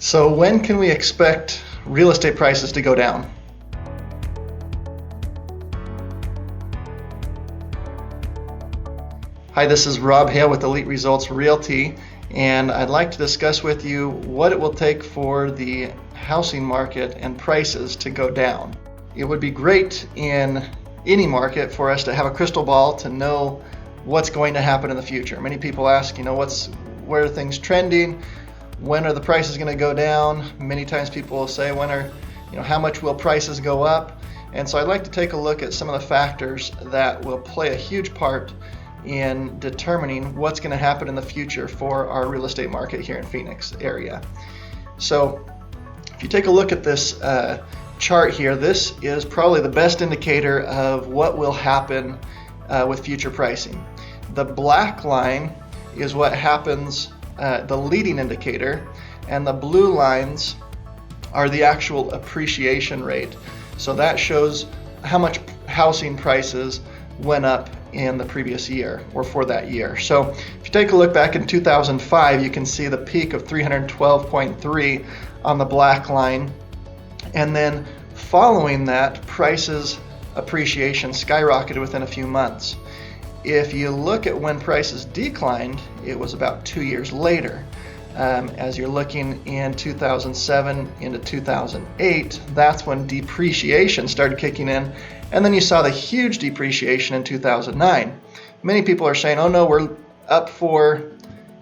So when can we expect real estate prices to go down? Hi, this is Rob Hale with Elite Results Realty, and I'd like to discuss with you what it will take for the housing market and prices to go down. It would be great in any market for us to have a crystal ball to know what's going to happen in the future. Many people ask, where are things trending? When are the prices going to go down? Many times people will say, how much will prices go up? And so I'd like to take a look at some of the factors that will play a huge part in determining what's going to happen in the future for our real estate market here in Phoenix area. So if you take a look at this chart here, this is probably the best indicator of what will happen with future pricing. The black line is what happens, the leading indicator, and the blue lines are the actual appreciation rate. So that shows how much housing prices went up in the previous year or for that year. So if you take a look back in 2005, you can see the peak of 312.3 on the black line. And then following that, prices appreciation skyrocketed within a few months. If you look at when prices declined, it was about 2 years later. As you're looking in 2007 into 2008, that's when depreciation started kicking in. And then you saw the huge depreciation in 2009. Many people are saying, oh no, we're up for,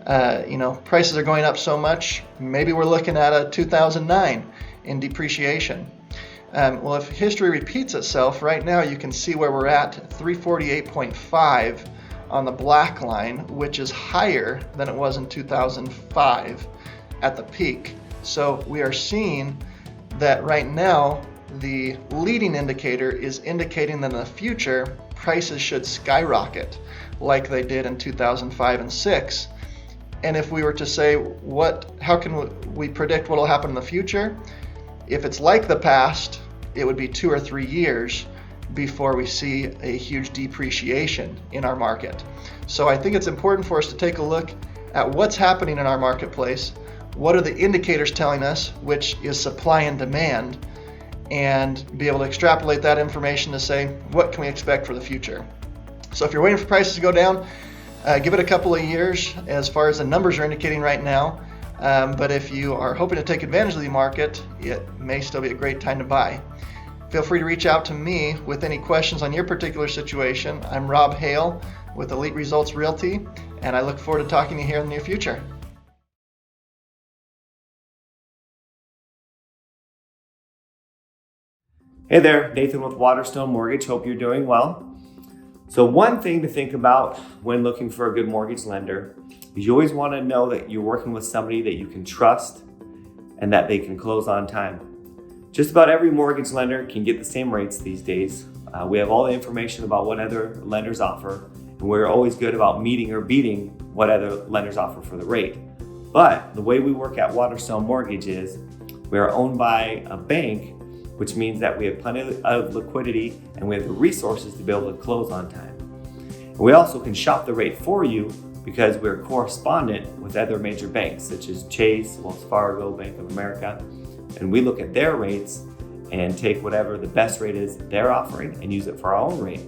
prices are going up so much. Maybe we're looking at a 2009 in depreciation. Well, if history repeats itself, right now you can see where we're at, 348.5 on the black line, which is higher than it was in 2005 at the peak. So we are seeing that right now the leading indicator is indicating that in the future prices should skyrocket like they did in 2005 and 6. And if we were to say how can we predict what will happen in the future? If it's like the past, it would be 2 or 3 years before we see a huge depreciation in our market. So I think it's important for us to take a look at what's happening in our marketplace, what are the indicators telling us, which is supply and demand, and be able to extrapolate that information to say, what can we expect for the future? So if you're waiting for prices to go down, give it a couple of years as far as the numbers are indicating right now. But if you are hoping to take advantage of the market, it may still be a great time to buy. Feel free to reach out to me with any questions on your particular situation. I'm Rob Hale with Elite Results Realty, and I look forward to talking to you here in the near future. Hey there, Nathan with Waterstone Mortgage. Hope you're doing well. So one thing to think about when looking for a good mortgage lender is you always want to know that you're working with somebody that you can trust and that they can close on time. Just about every mortgage lender can get the same rates these days. We have all the information about what other lenders offer, and we're always good about meeting or beating what other lenders offer for the rate. But the way we work at Waterstone Mortgage is we are owned by a bank, which means that we have plenty of liquidity and we have the resources to be able to close on time. And we also can shop the rate for you because we're correspondent with other major banks such as Chase, Wells Fargo, Bank of America. And we look at their rates and take whatever the best rate is they're offering and use it for our own rate.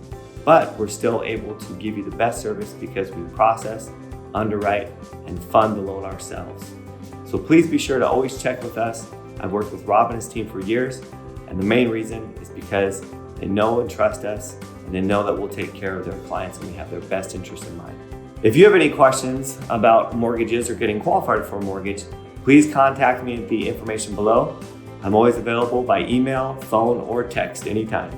But we're still able to give you the best service because we process, underwrite, and fund the loan ourselves. So please be sure to always check with us. I've worked with Rob and his team for years, and the main reason is because they know and trust us, and they know that we'll take care of their clients and we have their best interest in mind. If you have any questions about mortgages or getting qualified for a mortgage, please contact me at the information below. I'm always available by email, phone, or text anytime.